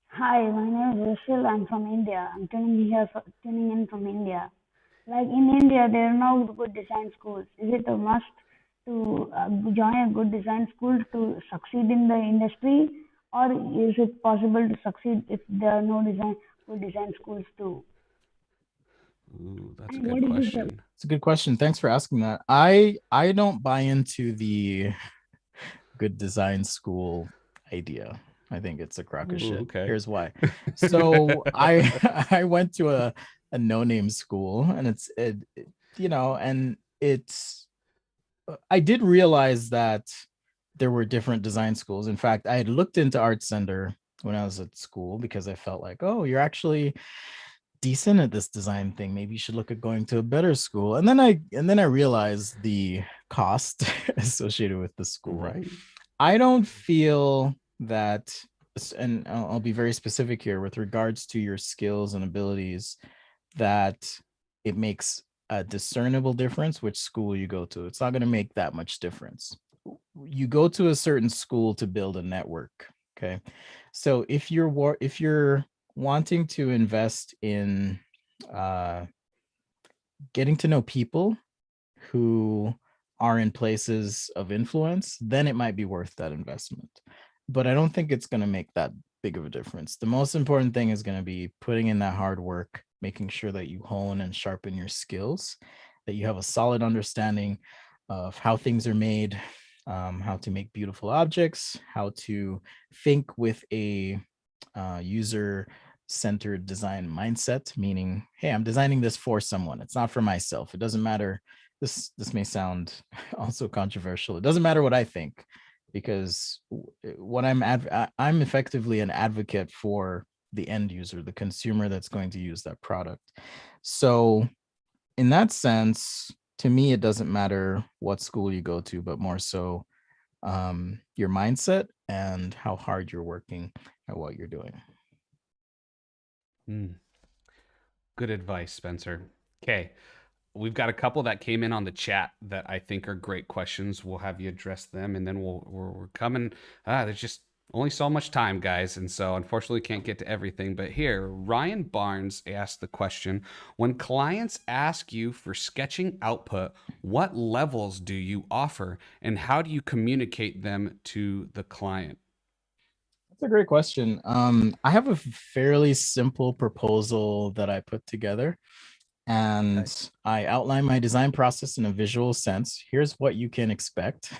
Hi, my name is Rachel. I'm from India. I'm tuning in from India. Like in India, there are no good design schools. Is it a must to join a good design school to succeed in the industry, or is it possible to succeed if there are no good design schools too? Ooh, that's a good question. It's a good question. Thanks for asking that. I don't buy into the good design school idea. I think it's a crock of shit. Okay. Here's why. So I went to a no-name school, and I did realize that there were different design schools. In fact, I had looked into Art Center when I was at school, because I felt like, oh, you're actually decent at this design thing. Maybe you should look at going to a better school. And then I realized the cost associated with the school. Right. I don't feel that, and I'll be very specific here with regards to your skills and abilities, that it makes a discernible difference which school you go to. It's not going to make that much difference. You go to a certain school to build a network. Okay. So if you're wanting to invest in getting to know people who are in places of influence, then it might be worth that investment. But I don't think it's going to make that big of a difference. The most important thing is going to be putting in that hard work, making sure that you hone and sharpen your skills, that you have a solid understanding of how things are made, how to make beautiful objects, how to think with a user-centered design mindset, meaning, hey, I'm designing this for someone. It's not for myself. It doesn't matter. This may sound also controversial. It doesn't matter what I think, because what I'm effectively an advocate for the end user, the consumer that's going to use that product. So in that sense, to me, it doesn't matter what school you go to, but more so your mindset and how hard you're working at what you're doing. Good advice, Spencer. Okay. We've got a couple that came in on the chat that I think are great questions. We'll have you address them, and then we're coming. There's just only so much time, guys, and so unfortunately can't get to everything. But here, Ryan Barnes asked the question: when clients ask you for sketching output, what levels do you offer, and how do you communicate them to the client? That's a great question. I have a fairly simple proposal that I put together. and I outline my design process in a visual sense. Here's what you can expect.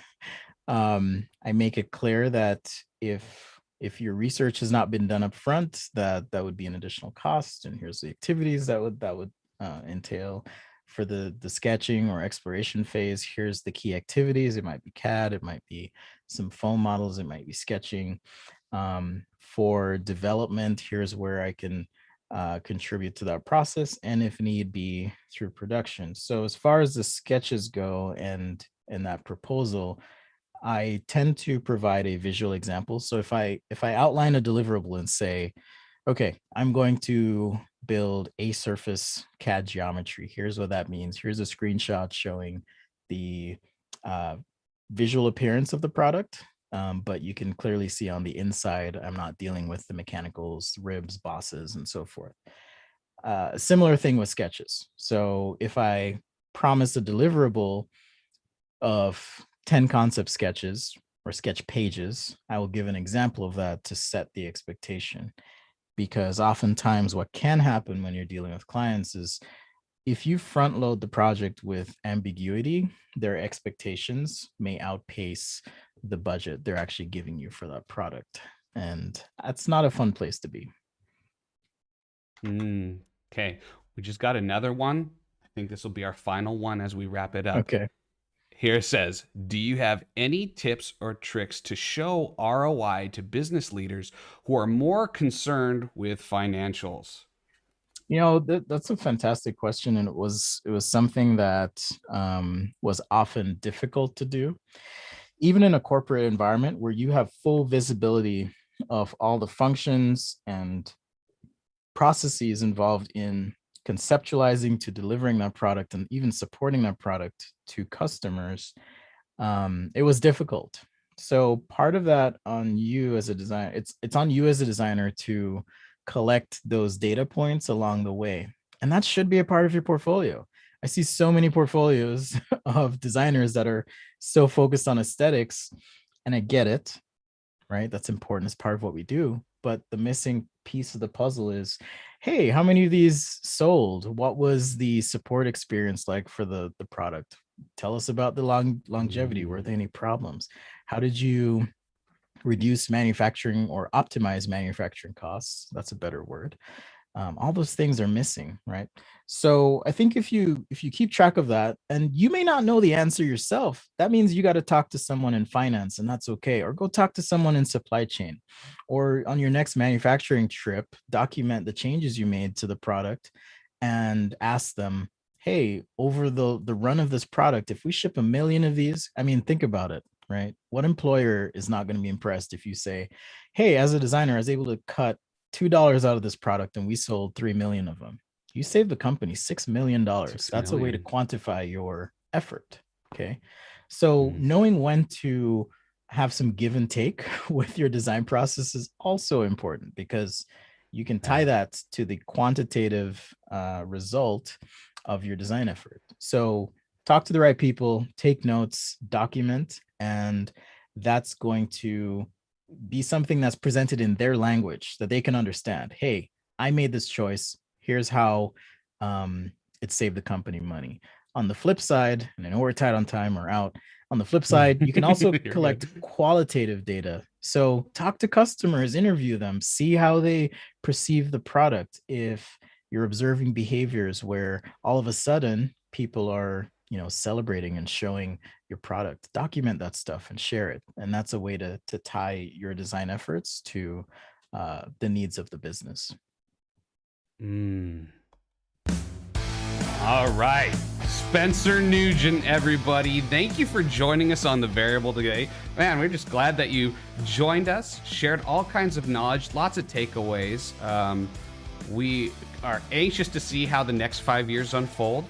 I make it clear that if your research has not been done up front, that would be an additional cost, and here's the activities that would entail for the sketching or exploration phase. Here's the key activities. It might be CAD, it might be some foam models, it might be sketching. For development, here's where I can contribute to that process, and if need be, through production. So as far as the sketches go and that proposal, I tend to provide a visual example. So if I outline a deliverable and say, okay, I'm going to build a surface CAD geometry. Here's what that means. Here's a screenshot showing the visual appearance of the product. But you can clearly see on the inside, I'm not dealing with the mechanicals, ribs, bosses, and so forth. Similar thing with sketches. So if I promise a deliverable of 10 concept sketches or sketch pages, I will give an example of that to set the expectation. Because oftentimes what can happen when you're dealing with clients is if you front load the project with ambiguity, their expectations may outpace the budget they're actually giving you for that product. And that's not a fun place to be. Okay. We just got another one. I think this will be our final one as we wrap it up. Okay. Here it says, do you have any tips or tricks to show ROI to business leaders who are more concerned with financials? That's a fantastic question. And it was something that was often difficult to do. Even in a corporate environment where you have full visibility of all the functions and processes involved in conceptualizing to delivering that product and even supporting that product to customers, it was difficult. So part of that on you as a designer, it's on you as a designer to collect those data points along the way. And that should be a part of your portfolio. I see so many portfolios of designers that are so focused on aesthetics, and I get it, right? That's important as part of what we do. But the missing piece of the puzzle is, hey, how many of these sold? What was the support experience like for the product? Tell us about the longevity. Were there any problems? How did you reduce manufacturing or optimize manufacturing costs? That's a better word. All those things are missing, right? So I think if you keep track of that, and you may not know the answer yourself, that means you got to talk to someone in finance, and that's okay. Or go talk to someone in supply chain, or on your next manufacturing trip, document the changes you made to the product and ask them, hey, over the run of this product, if we ship 1 million of these, I mean, think about it, right? What employer is not going to be impressed if you say, hey, as a designer, I was able to cut $2 out of this product and we sold 3 million of them. You saved the company $6 million. That's a way to quantify your effort. Okay. So knowing when to have some give and take with your design process is also important, because you can tie that to the quantitative result of your design effort. So talk to the right people, take notes, document, and that's going to be something that's presented in their language that they can understand. Hey, I made this choice. Here's how it saved the company money. On the flip side, and I know we're tight on time or out. On the flip side, you can also collect qualitative data. So talk to customers, interview them, see how they perceive the product. If you're observing behaviors where all of a sudden people are, celebrating and showing your product, document that stuff and share it. And that's a way to tie your design efforts to the needs of the business. All right. Spencer Nugent, everybody. Thank you for joining us on The Variable today. Man, we're just glad that you joined us, shared all kinds of knowledge, lots of takeaways. We are anxious to see how the next 5 years unfold.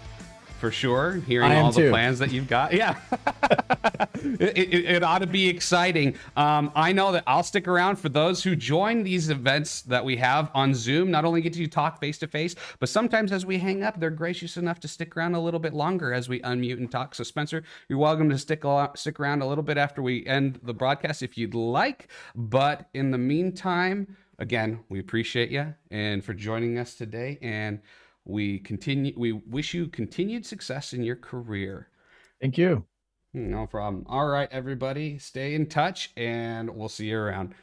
For sure, hearing all the plans that you've got. Yeah, it ought to be exciting. I know that I'll stick around for those who join these events that we have on Zoom. Not only get to talk face to face, but sometimes as we hang up, they're gracious enough to stick around a little bit longer as we unmute and talk. So Spencer, you're welcome to stick around a little bit after we end the broadcast if you'd like. But in the meantime, again, we appreciate you and for joining us today. And We wish you continued success in your career. Thank you. No problem. All right, everybody, stay in touch, and we'll see you around.